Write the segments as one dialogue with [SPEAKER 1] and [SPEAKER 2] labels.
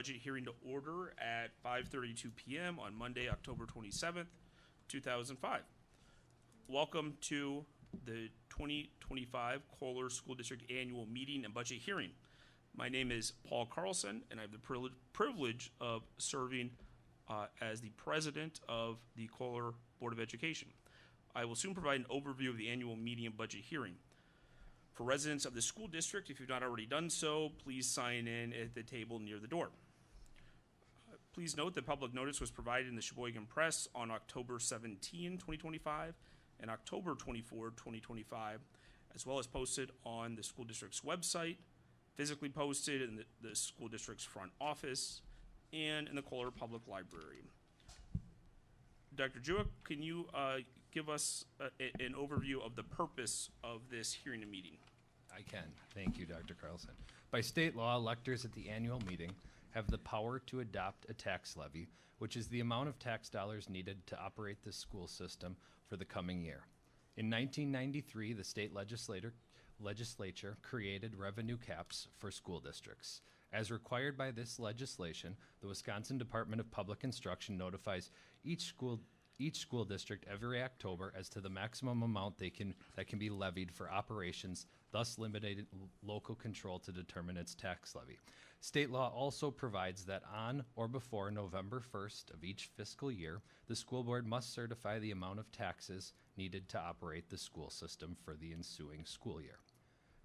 [SPEAKER 1] Budget hearing to order at 5:32 p.m. on Monday, October 27th, 2005. Welcome to the 2025 Kohler School District Annual Meeting and Budget Hearing. My name is Paul Carlson, and I have the privilege of serving as the president of the Kohler Board of Education. I will soon provide an overview of the annual meeting and budget hearing. For residents of the school district, if you've not already done so, please sign in at the table near the door. Please note that public notice was provided in the Sheboygan Press on October 17, 2025 and October 24, 2025, as well as posted on the school district's website, physically posted in the school district's front office, and in the Kohler Public Library. Dr. Jewett, can you give us an overview of the purpose of this hearing and meeting?
[SPEAKER 2] I can. Thank you, Dr. Carlson. By state law, electors at the annual meeting have the power to adopt a tax levy, which is the amount of tax dollars needed to operate the school system for the coming year. In 1993, the state legislature created revenue caps for school districts. As required by this legislation, the Wisconsin Department of Public Instruction notifies each school district every October as to the maximum amount that can be levied for operations, thus limiting local control to determine its tax levy. State law also provides that on or before November 1st of each fiscal year, the school board must certify the amount of taxes needed to operate the school system for the ensuing school year.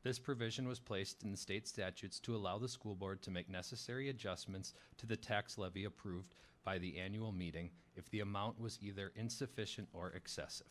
[SPEAKER 2] This provision was placed in the state statutes to allow the school board to make necessary adjustments to the tax levy approved by the annual meeting if the amount was either insufficient or excessive.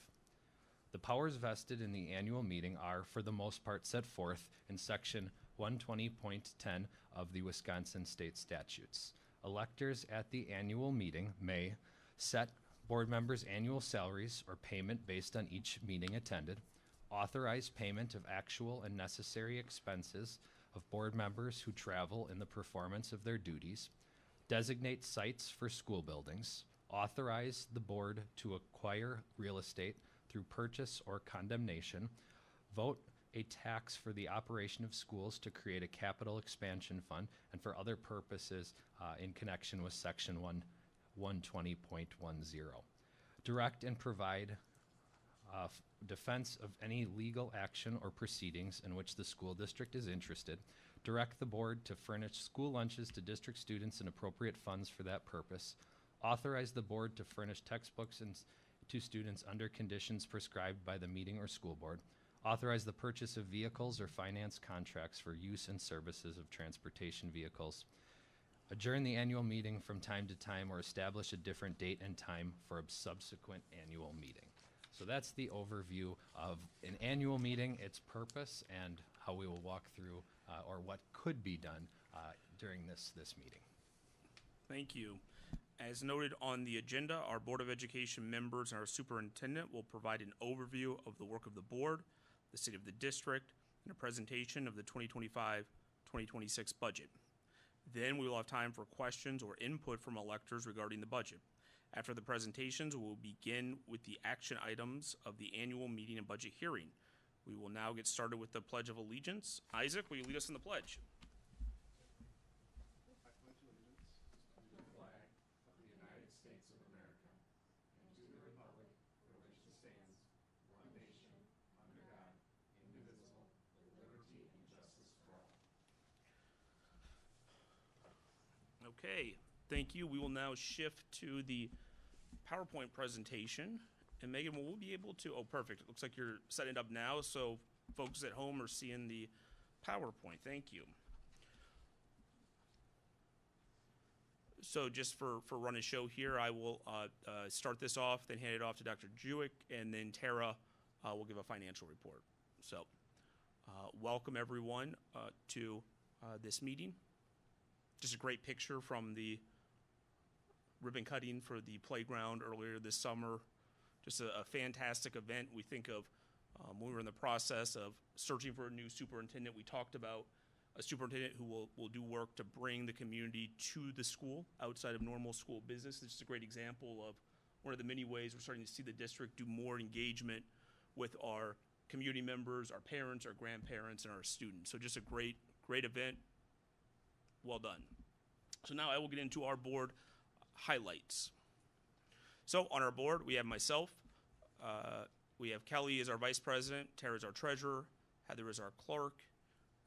[SPEAKER 2] The powers vested in the annual meeting are, for the most part, set forth in Section 120.10 of the Wisconsin State Statutes. Electors at the annual meeting may set board members' annual salaries or payment based on each meeting attended, authorize payment of actual and necessary expenses of board members who travel in the performance of their duties, designate sites for school buildings, authorize the board to acquire real estate through purchase or condemnation, vote a tax for the operation of schools to create a capital expansion fund, and for other purposes in connection with Section 120.10. Direct and provide defense of any legal action or proceedings in which the school district is interested, direct the board to furnish school lunches to district students and appropriate funds for that purpose, authorize the board to furnish textbooks to students under conditions prescribed by the meeting or school board, authorize the purchase of vehicles or finance contracts for use and services of transportation vehicles, adjourn the annual meeting from time to time, or establish a different date and time for a subsequent annual meeting. So that's the overview of an annual meeting, its purpose, and how we will walk through or what could be done during this meeting.
[SPEAKER 1] Thank you. As noted on the agenda, our Board of Education members and our superintendent will provide an overview of the work of the board, the state of the district, and a presentation of the 2025-2026 budget. Then we will have time for questions or input from electors regarding the budget. After the presentations, we will begin with the action items of the annual meeting and budget hearing. We will now get started with the Pledge of Allegiance. Isaac, will you lead us in the pledge? Okay, thank you. We will now shift to the PowerPoint presentation. And Megan, will we be able to, oh, perfect. It looks like you're setting it up now, so folks at home are seeing the PowerPoint. Thank you. So just for run and show here, I will start this off, then hand it off to Dr. Jewett, and then Tara will give a financial report. So welcome everyone to this meeting. Just a great picture from the ribbon cutting for the playground earlier this summer. Just a fantastic event. We think of when we were in the process of searching for a new superintendent, we talked about a superintendent who will do work to bring the community to the school outside of normal school business. It's just a great example of one of the many ways we're starting to see the district do more engagement with our community members, our parents, our grandparents, and our students. So just a great event. Well done. So now I will get into our board highlights. So on our board, we have myself, we have Kelly as our vice president, Tara is our treasurer, Heather is our clerk,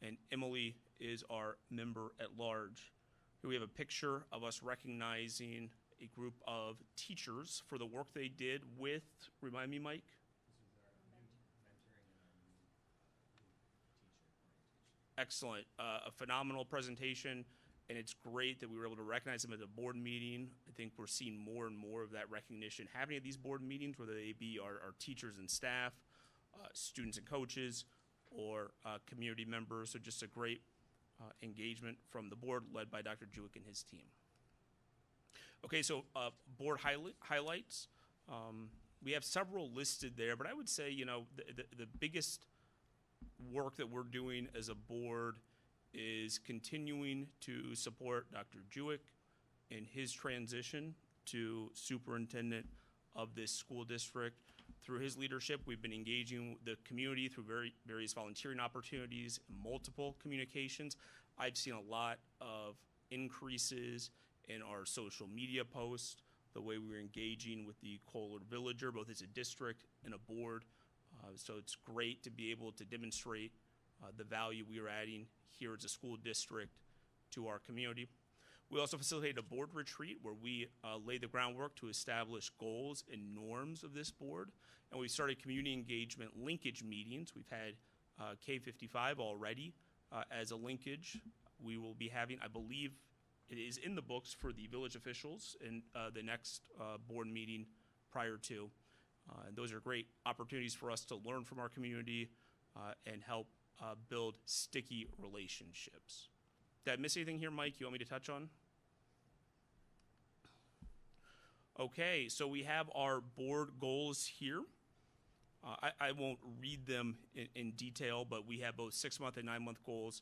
[SPEAKER 1] and Emily is our member at large. Here we have a picture of us recognizing a group of teachers for the work they did with, remind me, Mike? Excellent. A phenomenal presentation, and it's great that we were able to recognize them at a board meeting. I think we're seeing more and more of that recognition happening at these board meetings, whether they be our teachers and staff, students and coaches, or community members. So just a great engagement from the board led by Dr. Jewick and his team. Okay, so board highlights. We have several listed there, but I would say, you know, the biggest work that we're doing as a board is continuing to support Dr. Jewick in his transition to superintendent of this school district. Through his leadership, we've been engaging the community through various volunteering opportunities, multiple communications. I've seen a lot of increases in our social media posts, the way we're engaging with the Kohler Villager, both as a district and a board. So it's great to be able to demonstrate the value we are adding here as a school district to our community. We also facilitated a board retreat where we laid the groundwork to establish goals and norms of this board. And we started community engagement linkage meetings. We've had K55 already as a linkage. We will be having, I believe it is in the books for the village officials in the next board meeting prior to. And those are great opportunities for us to learn from our community and help build sticky relationships. Did I miss anything here, Mike, you want me to touch on? Okay, so we have our board goals here. I won't read them in detail, but we have both 6-month and 9-month goals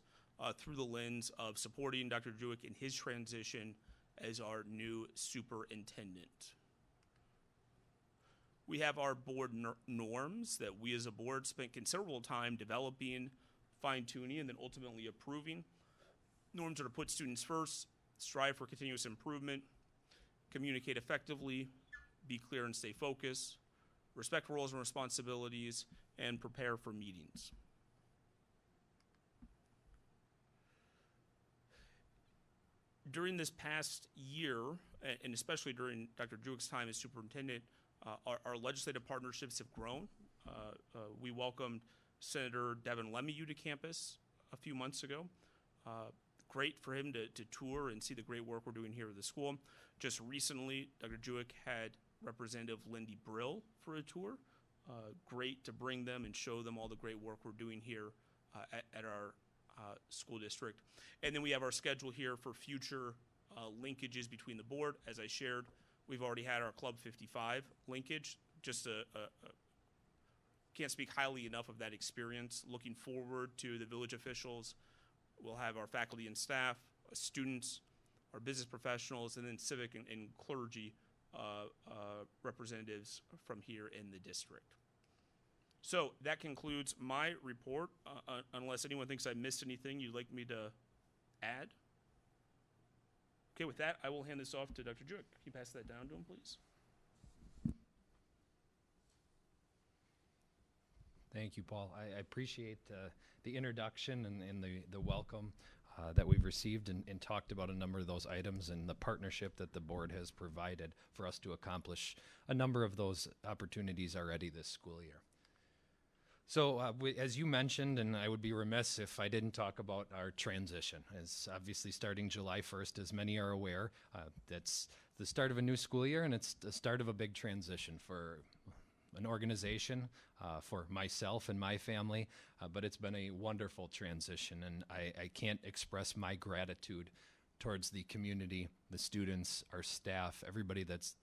[SPEAKER 1] through the lens of supporting Dr. Jewick in his transition as our new superintendent. We have our board norms that we as a board spent considerable time developing, fine-tuning, and then ultimately approving. Norms are to put students first, strive for continuous improvement, communicate effectively, be clear and stay focused, respect roles and responsibilities, and prepare for meetings. During this past year, and especially during Dr. Jewick's time as superintendent, our legislative partnerships have grown. We welcomed Senator Devin Lemieux to campus a few months ago. Great for him to tour and see the great work we're doing here at the school. Just recently, Dr. Jewick had Representative Lindy Brill for a tour. Great to bring them and show them all the great work we're doing here at our school district. And then we have our schedule here for future linkages between the board. As I shared, we've already had our Club 55 linkage. Just can't speak highly enough of that experience. Looking forward to the village officials. We'll have our faculty and staff, students, our business professionals, and then civic and clergy representatives from here in the district. So that concludes my report, unless anyone thinks I missed anything you'd like me to add. Okay, with that, I will hand this off to Dr. Jewick. Can you pass that down to him, please?
[SPEAKER 2] Thank you, Paul. I appreciate the introduction and the welcome that we've received and talked about a number of those items and the partnership that the board has provided for us to accomplish a number of those opportunities already this school year. So as you mentioned, and I would be remiss if I didn't talk about our transition. As obviously starting July 1st, as many are aware, that's the start of a new school year, and it's the start of a big transition for an organization, for myself and my family, but it's been a wonderful transition, and I can't express my gratitude towards the community, the students, our staff, everybody that's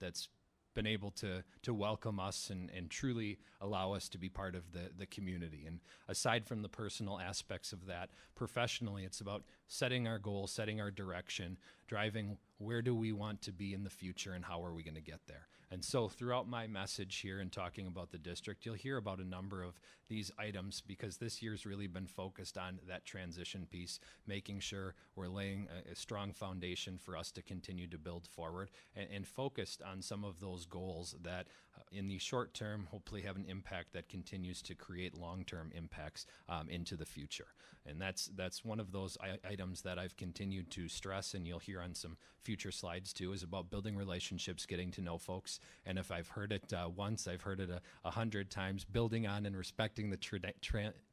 [SPEAKER 2] been able to welcome us and truly allow us to be part of the community. And aside from the personal aspects of that, professionally, it's about setting our goals, setting our direction, driving where do we want to be in the future and how are we going to get there? And so throughout my message here and talking about the district, you'll hear about a number of these items because this year's really been focused on that transition piece, making sure we're laying a strong foundation for us to continue to build forward and focused on some of those goals that in the short term hopefully have an impact that continues to create long-term impacts into the future. And that's one of those items that I've continued to stress, and you'll hear on some future slides too, is about building relationships, getting to know folks. And if I've heard it once, I've heard it 100 times, building on and respecting the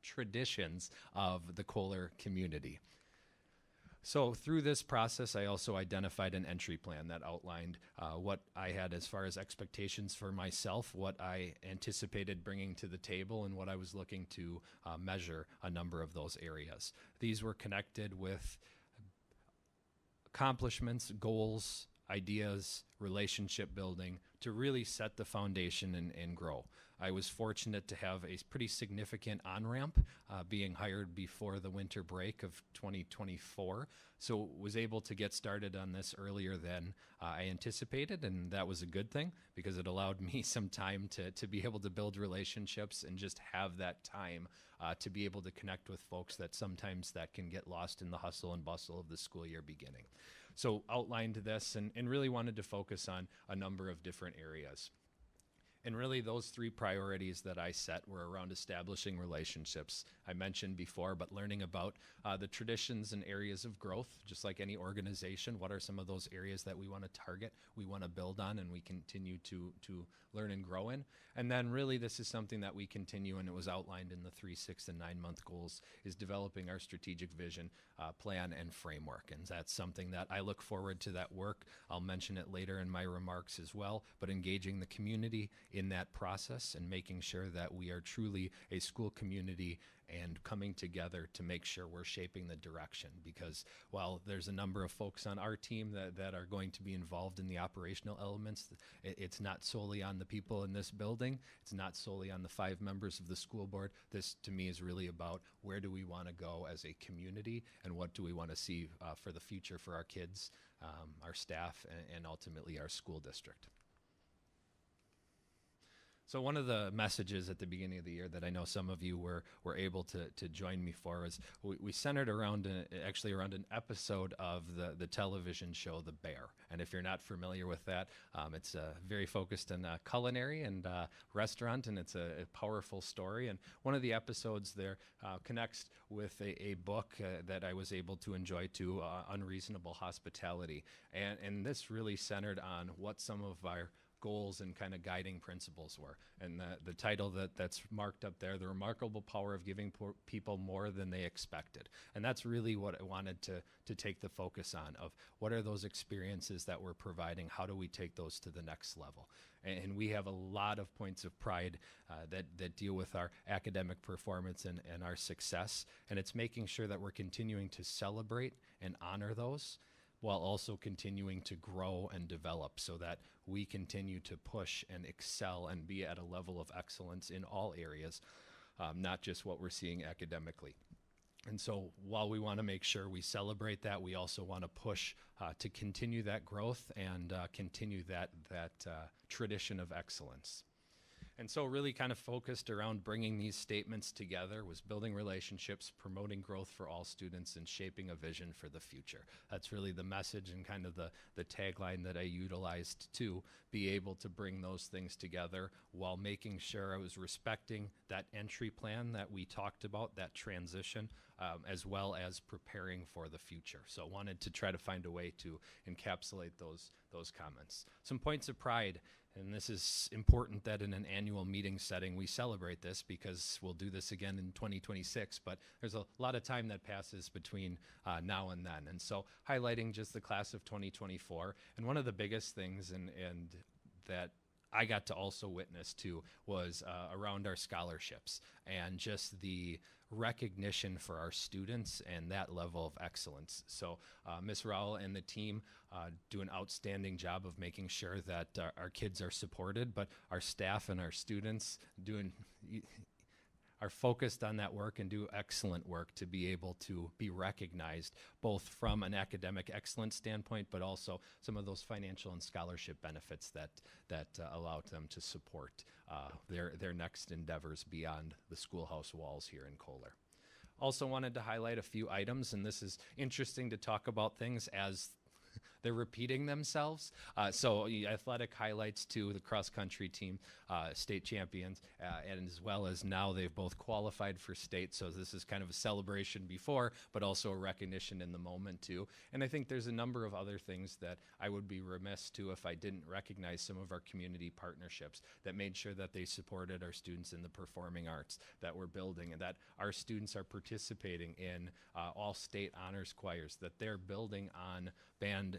[SPEAKER 2] traditions of the Kohler community. So through this process, I also identified an entry plan that outlined what I had as far as expectations for myself, what I anticipated bringing to the table, and what I was looking to measure a number of those areas. These were connected with accomplishments, goals, ideas, relationship building to really set the foundation and grow. I was fortunate to have a pretty significant on-ramp being hired before the winter break of 2024, so was able to get started on this earlier than I anticipated, and that was a good thing because it allowed me some time to be able to build relationships and just have that time to be able to connect with folks that sometimes that can get lost in the hustle and bustle of the school year beginning. So outlined this and really wanted to focus on a number of different areas. And really those three priorities that I set were around establishing relationships. I mentioned before, but learning about the traditions and areas of growth, just like any organization. What are some of those areas that we want to target, we want to build on, and we continue to learn and grow in? And then really this is something that we continue, and it was outlined in the 3, 6, and 9-month goals, is developing our strategic vision, plan, and framework. And that's something that I look forward to that work. I'll mention it later in my remarks as well, but engaging the community in that process and making sure that we are truly a school community and coming together to make sure we're shaping the direction. Because while there's a number of folks on our team that are going to be involved in the operational elements, it's not solely on the people in this building. It's not solely on the 5 members of the school board. This, to me, is really about where do we want to go as a community and what do we want to see for the future for our kids, our staff, and ultimately our school district. So one of the messages at the beginning of the year that I know some of you were able to join me for was we centered around around an episode of the television show The Bear. And if you're not familiar with that, it's very focused on culinary and restaurant, and it's a powerful story. And one of the episodes there connects with a book that I was able to enjoy too, Unreasonable Hospitality. And this really centered on what some of our goals and kind of guiding principles were. And the title that's marked up there, The Remarkable Power of Giving People More Than They Expected. And that's really what I wanted to take the focus on, of what are those experiences that we're providing, how do we take those to the next level? And we have a lot of points of pride that deal with our academic performance and our success. And it's making sure that we're continuing to celebrate and honor those, while also continuing to grow and develop so that we continue to push and excel and be at a level of excellence in all areas, not just what we're seeing academically. And so while we want to make sure we celebrate that, we also want to push to continue that growth and continue that tradition of excellence. And so really kind of focused around bringing these statements together was building relationships, promoting growth for all students, and shaping a vision for the future. That's really the message and kind of the tagline that I utilized to be able to bring those things together while making sure I was respecting that entry plan that we talked about, that transition, as well as preparing for the future. So I wanted to try to find a way to encapsulate those comments. Some points of pride. And this is important that in an annual meeting setting we celebrate this, because we'll do this again in 2026, but there's a lot of time that passes between now and then. And so highlighting just the class of 2024, and one of the biggest things and that I got to also witness to was around our scholarships and just the recognition for our students and that level of excellence. So Ms. Rowell and the team do an outstanding job of making sure that our kids are supported, but our staff and our students are focused on that work and do excellent work to be able to be recognized both from an academic excellence standpoint, but also some of those financial and scholarship benefits that allow them to support their next endeavors beyond the schoolhouse walls here in Kohler. Also wanted to highlight a few items, and this is interesting to talk about things as they're repeating themselves. So athletic highlights to the cross-country team, state champions, and as well as now they've both qualified for state. So this is kind of a celebration before, but also a recognition in the moment too. And I think there's a number of other things that I would be remiss to if I didn't recognize some of our community partnerships that made sure that they supported our students in the performing arts that we're building, and that our students are participating in all state honors choirs, that they're building on band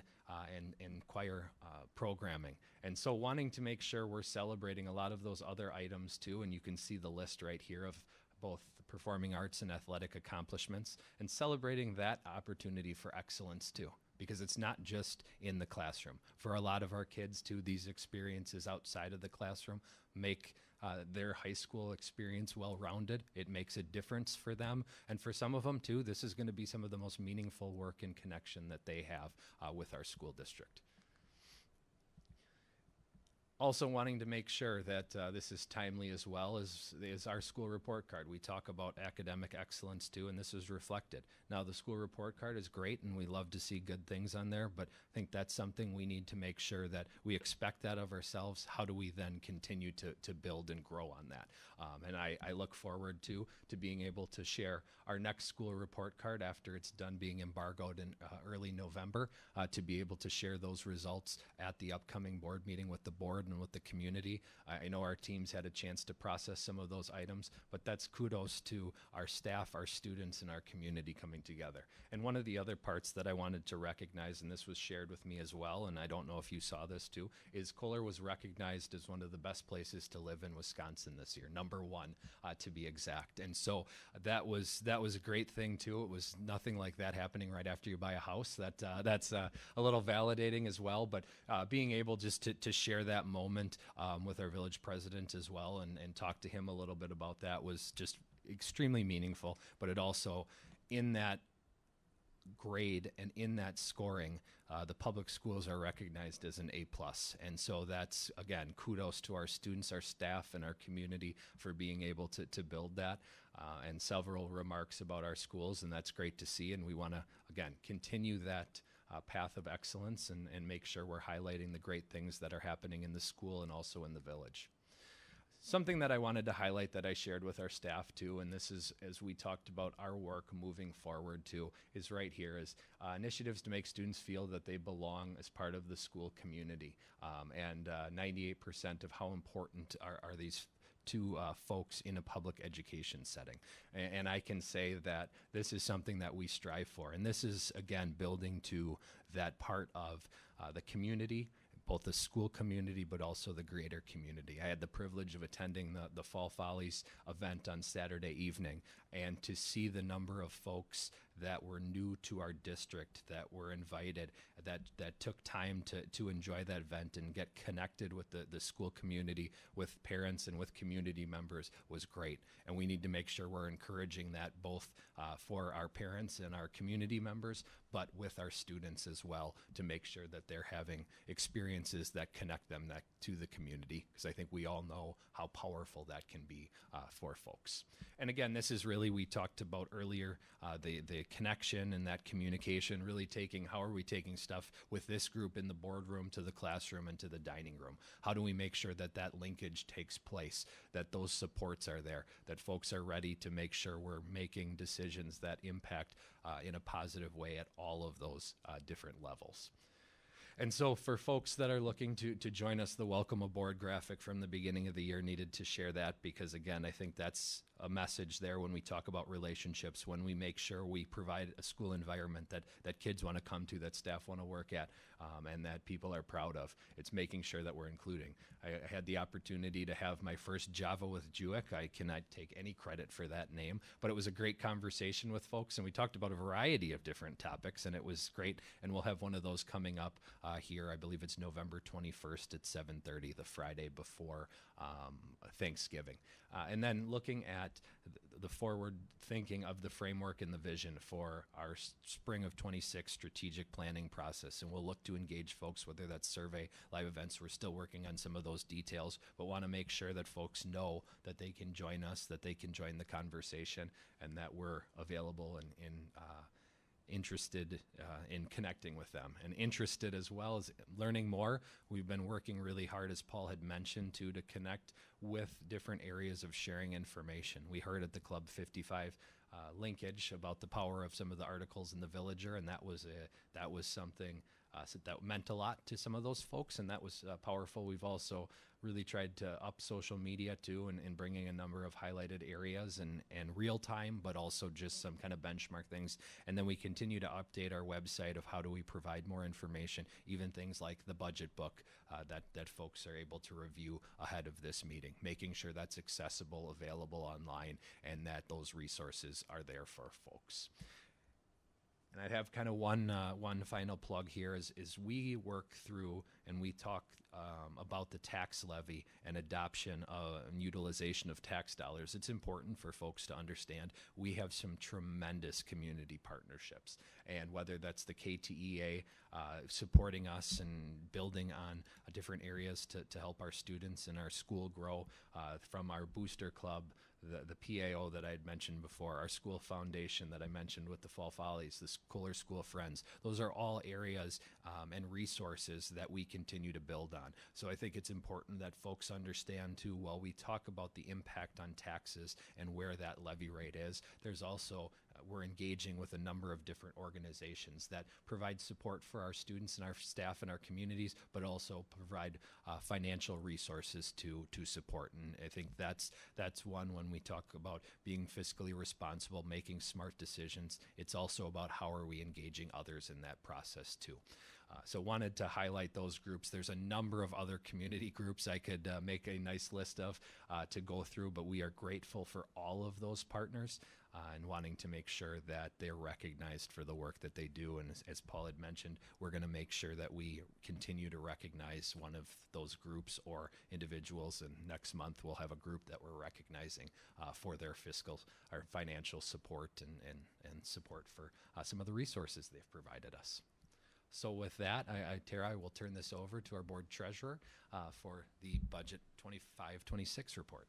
[SPEAKER 2] and choir programming. And so wanting to make sure we're celebrating a lot of those other items too, and you can see the list right here of both the performing arts and athletic accomplishments, and celebrating that opportunity for excellence too, because it's not just in the classroom. For a lot of our kids too, these experiences outside of the classroom make their high school experience well-rounded. It makes a difference for them. And for some of them too, this is going to be some of the most meaningful work and connection that they have with our school district. Also wanting to make sure that this is timely as well as our school report card. We talk about academic excellence too, and this is reflected. Now the school report card is great and we love to see good things on there, but I think that's something we need to make sure that we expect that of ourselves. How do we then continue to build and grow on that? And I look forward to being able to share our next school report card after it's done being embargoed in early November, to be able to share those results at the upcoming board meeting with the board and with the community. I know our teams had a chance to process some of those items, but that's kudos to our staff, our students, and our community coming together. And one of the other parts that I wanted to recognize, and this was shared with me as well, and I don't know if you saw this too, is Kohler was recognized as one of the best places to live in Wisconsin this year, #1 to be exact. And so that was a great thing too. It was nothing like that happening right after you buy a house. That's a little validating as well, but being able just to share that moment with our village president as well, and talk to him a little bit about that was just extremely meaningful. But it also, in that grade and in that scoring, the public schools are recognized as an A+. And so that's, again, kudos to our students, our staff, and our community for being able to build that. And several remarks about our schools, and that's great to see. And we want to, again, continue that path of excellence and make sure we're highlighting the great things that are happening in the school and also in the village. Something that I wanted to highlight that I shared with our staff too, and this is as we talked about our work moving forward too, is right here, is initiatives to make students feel that they belong as part of the school community. And 98% of how important are these to folks in a public education setting. And I can say that this is something that we strive for. And this is, again, building to that part of the community, both the school community, but also the greater community. I had the privilege of attending the Fall Follies event on Saturday evening, and to see the number of folks that were new to our district, that were invited, that took time to enjoy that event and get connected with the school community, with parents and with community members, was great. And we need to make sure we're encouraging that both for our parents and our community members, but with our students as well, to make sure that they're having experiences that connect them to the community, because I think we all know how powerful that can be for folks. And again, this is really, we talked about earlier, the connection and that communication, really taking, how are we taking stuff with this group in the boardroom to the classroom and to the dining room? How do we make sure that that linkage takes place, that those supports are there, that folks are ready to make sure we're making decisions that impact in a positive way at all of those different levels. And so for folks that are looking to join us, the welcome aboard graphic from the beginning of the year needed to share that, because again, I think that's a message there when we talk about relationships, when we make sure we provide a school environment that kids want to come to, that staff want to work at, and that people are proud of. It's making sure that we're including. I had the opportunity to have my first Java with Jewett. I cannot take any credit for that name, but it was a great conversation with folks, and we talked about a variety of different topics, and it was great. And we'll have one of those coming up here. I believe it's November 21st at 7:30, the Friday before Thanksgiving. And then looking at the forward thinking of the framework and the vision for our spring of 26 strategic planning process. And we'll look to engage folks, whether that's survey, live events. We're still working on some of those details, but want to make sure that folks know that they can join us, that they can join the conversation, and that we're available and interested in connecting with them, and interested as well as learning more. We've been working really hard, as Paul had mentioned, to connect with different areas of sharing information. We heard at the Club 55 linkage about the power of some of the articles in the Villager, and that was something that meant a lot to some of those folks, and that was powerful. We've also really tried to up social media too, and bringing a number of highlighted areas and real time, but also just some kind of benchmark things. And then we continue to update our website of how do we provide more information, even things like the budget book that folks are able to review ahead of this meeting, making sure that's accessible, available online, and that those resources are there for folks. And I'd have kind of one final plug here is we work through and we talk about the tax levy and adoption and utilization of tax dollars. It's important for folks to understand we have some tremendous community partnerships, and whether that's the KTEA supporting us and building on different areas to help our students and our school grow, from our booster club, the PAO that I had mentioned before, our school foundation that I mentioned with the Fall Follies, the Kohler School Friends. Those are all areas and resources that we continue to build on. So I think it's important that folks understand too, while we talk about the impact on taxes and where that levy rate is, there's also we're engaging with a number of different organizations that provide support for our students and our staff and our communities, but also provide financial resources to support. And I think that's one when we talk about being fiscally responsible, making smart decisions. It's also about how are we engaging others in that process too. So wanted to highlight those groups. There's a number of other community groups I could make a nice list of to go through, but we are grateful for all of those partners and wanting to make sure that they're recognized for the work that they do. And as Paul had mentioned, we're going to make sure that we continue to recognize one of those groups or individuals. And next month we'll have a group that we're recognizing for their fiscal or financial support and support for some of the resources they've provided us. So with that, Tara, I will turn this over to our board treasurer for the budget 25-26 report.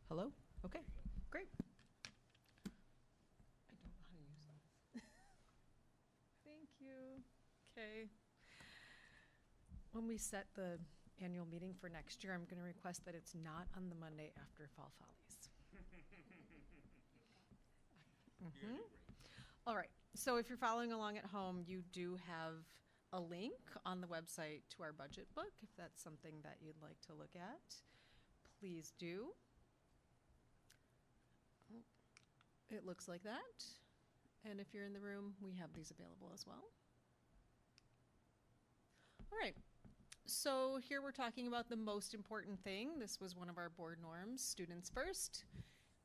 [SPEAKER 3] Hello? Okay, great. I don't know how to use them. Thank you. Okay. When we set the annual meeting for next year, I'm going to request that it's not on the Monday after Fall Follies. All right, so if you're following along at home, you do have a link on the website to our budget book. If that's something that you'd like to look at, please do. It looks like that. And if you're in the room, we have these available as well. All right, so here we're talking about the most important thing. This was one of our board norms, students first.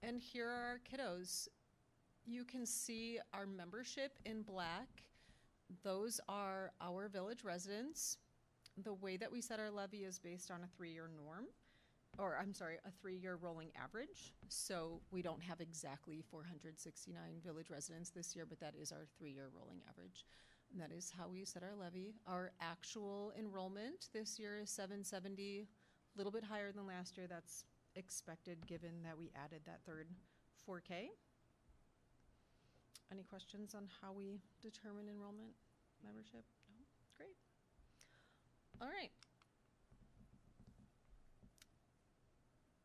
[SPEAKER 3] And here are our kiddos. You can see our membership in black. Those are our village residents. The way that we set our levy is based on a 3-year norm, or I'm sorry, a 3-year rolling average. So we don't have exactly 469 village residents this year, but that is our 3-year rolling average. And that is how we set our levy. Our actual enrollment this year is 770, a little bit higher than last year. That's expected given that we added that third 4K. Any questions on how we determine enrollment membership? No? Great. All right.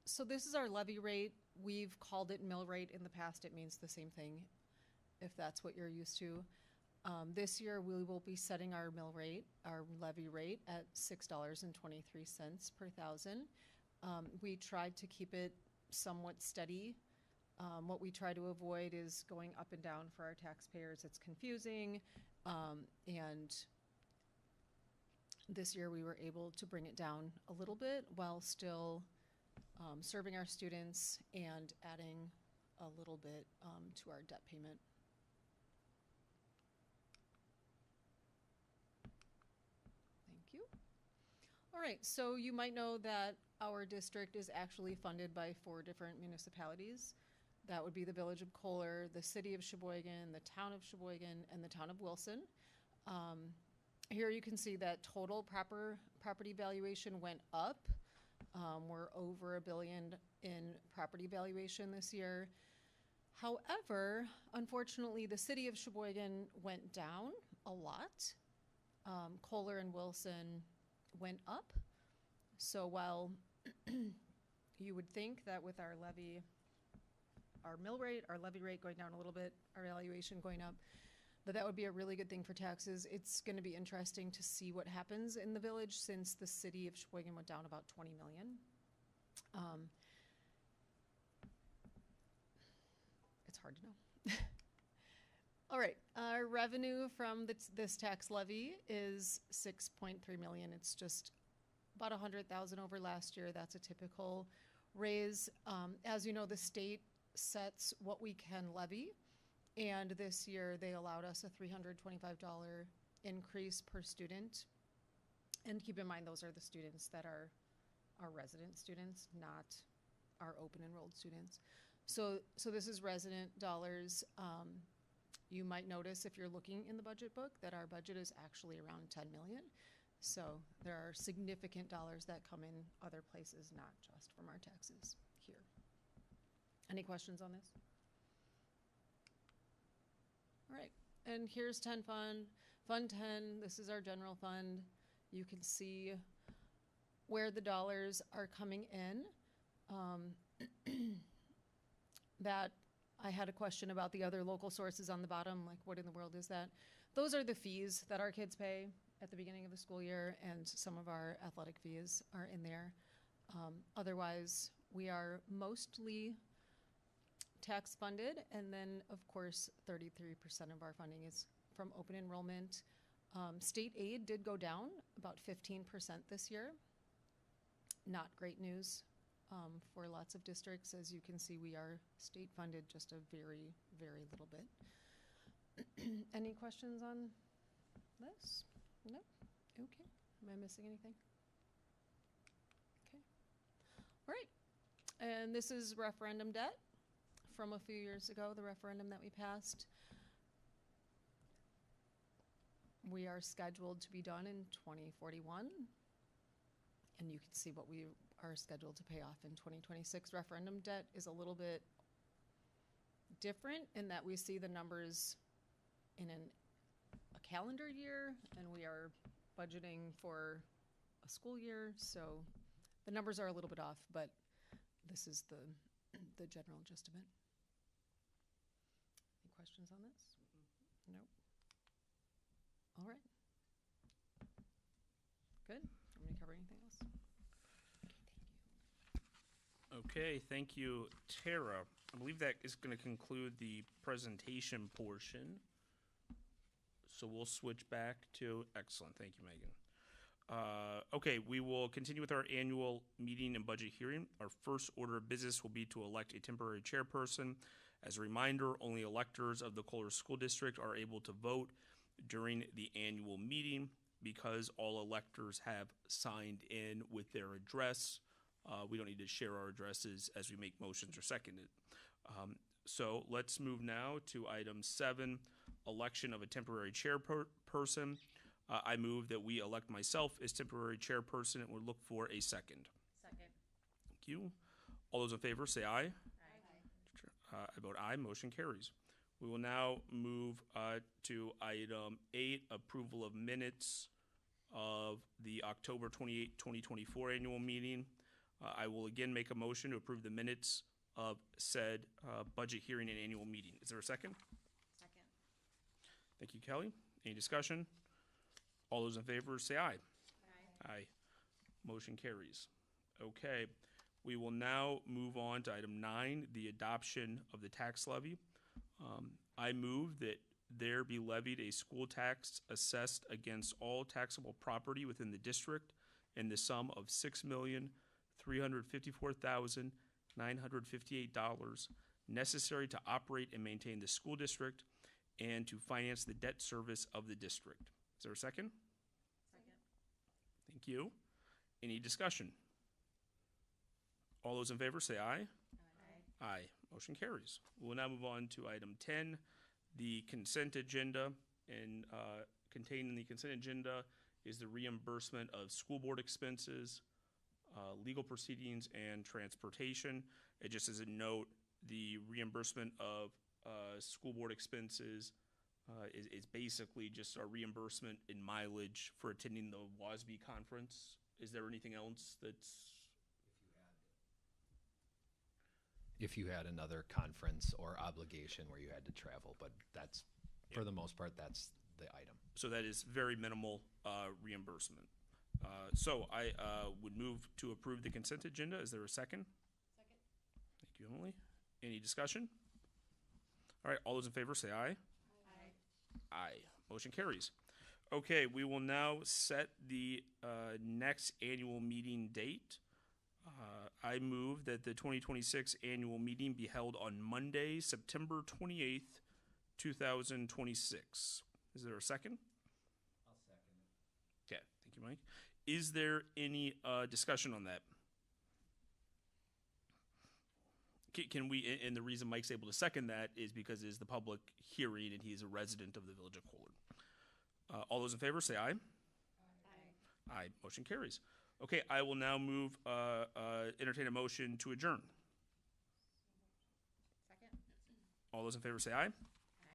[SPEAKER 3] So this is our levy rate. We've called it mill rate in the past. It means the same thing if that's what you're used to. This year we will be setting our mill rate, our levy rate at $6.23 per thousand. We tried to keep it somewhat steady. What we try to avoid is going up and down for our taxpayers. It's confusing. And this year we were able to bring it down a little bit while still serving our students and adding a little bit to our debt payment. Thank you. All right, so you might know that our district is actually funded by 4 different municipalities. That would be the Village of Kohler, the City of Sheboygan, the Town of Sheboygan, and the Town of Wilson. Here you can see that total property valuation went up. We're over $1 billion in property valuation this year. However, unfortunately, the City of Sheboygan went down a lot. Kohler and Wilson went up. So while you would think that with our levy, our mill rate, our levy rate going down a little bit, our valuation going up, that would be a really good thing for taxes. It's going to be interesting to see what happens in the village since the City of Sheboygan went down about 20 million. It's hard to know. All right, our revenue from this tax levy is 6.3 million. It's just about 100,000 over last year. That's a typical raise. As you know, the state sets what we can levy, and this year they allowed us a $325 increase per student. And keep in mind, those are the students that are our resident students, not our open enrolled students. So this is resident dollars. You might notice if you're looking in the budget book that our budget is actually around 10 million. So there are significant dollars that come in other places, not just from our taxes here. Any questions on this? All right, and here's 10 Fund. Fund 10, this is our general fund. You can see where the dollars are coming in. That I had a question about the other local sources on the bottom, like what in the world is that? Those are the fees that our kids pay at the beginning of the school year, and some of our athletic fees are in there. Otherwise, we are mostly tax funded, and then of course 33% of our funding is from open enrollment. State aid did go down about 15% this year. Not great news for lots of districts. As you can see, we are state funded just a very, very little bit. Any questions on this? No? Okay. Am I missing anything? Okay. All right. And this is referendum debt from a few years ago, the referendum that we passed. We are scheduled to be done in 2041. And you can see what we are scheduled to pay off in 2026. Referendum debt is a little bit different in that we see the numbers in a calendar year, and we are budgeting for a school year, so the numbers are a little bit off, but this is the general gist of it. Any questions on this? No. All right. Good. I'm going to cover anything else.
[SPEAKER 1] Okay, thank you, Tara. I believe that is going to conclude the presentation portion. So we'll switch back to, excellent, thank you, Megan. Okay, we will continue with our annual meeting and budget hearing. Our first order of business will be to elect a temporary chairperson. As a reminder, only electors of the Kohler School District are able to vote during the annual meeting. Because all electors have signed in with their address, we don't need to share our addresses as we make motions or second it. So let's move now to item 7, election of a temporary chairperson. I move that we elect myself as temporary chairperson, and we'll look for a second.
[SPEAKER 3] Second.
[SPEAKER 1] Thank you. All those in favor say aye. Aye. I vote aye. Motion carries. We will now move to item 8, approval of minutes of the October 28, 2024 annual meeting. I will again make a motion to approve the minutes of said budget hearing and annual meeting. Is there a second?
[SPEAKER 3] Second.
[SPEAKER 1] Thank you, Kelly. Any discussion? All those in favor say aye.
[SPEAKER 3] Aye.
[SPEAKER 1] Aye. Motion carries. Okay. We will now move on to item 9, the adoption of the tax levy. I move that there be levied a school tax assessed against all taxable property within the district in the sum of $6,354,958 necessary to operate and maintain the school district and to finance the debt service of the district. Is there a second?
[SPEAKER 3] Second.
[SPEAKER 1] Thank you. Any discussion? All those in favor say aye. Aye. Motion carries. We'll now move on to item 10, the consent agenda. And contained in the consent agenda is the reimbursement of school board expenses, legal proceedings, and transportation. It just as a note, the reimbursement of school board expenses is basically just our reimbursement in mileage for attending the WASB conference. Is there anything else that's...
[SPEAKER 2] If you had another conference or obligation where you had to travel, but that's, for the most part, that's the item.
[SPEAKER 1] So that is very minimal reimbursement. So I would move to approve the consent agenda. Is there a second?
[SPEAKER 3] Second.
[SPEAKER 1] Thank you, Emily. Any discussion? All right, all those in favor say aye.
[SPEAKER 3] Aye.
[SPEAKER 1] Aye. Motion carries. Okay, we will now set the next annual meeting date. I move that the 2026 annual meeting be held on Monday, September 28th, 2026. Is there a second?
[SPEAKER 2] I'll second it.
[SPEAKER 1] Okay, thank you, Mike. Is there any discussion on that? Can we, and the reason Mike's able to second that is because it is the public hearing and he is a resident of the Village of Kohler. All those in favor say aye.
[SPEAKER 3] Aye.
[SPEAKER 1] Aye. Motion carries. Okay, I will now move, entertain a motion to adjourn.
[SPEAKER 3] Second.
[SPEAKER 1] All those in favor say aye.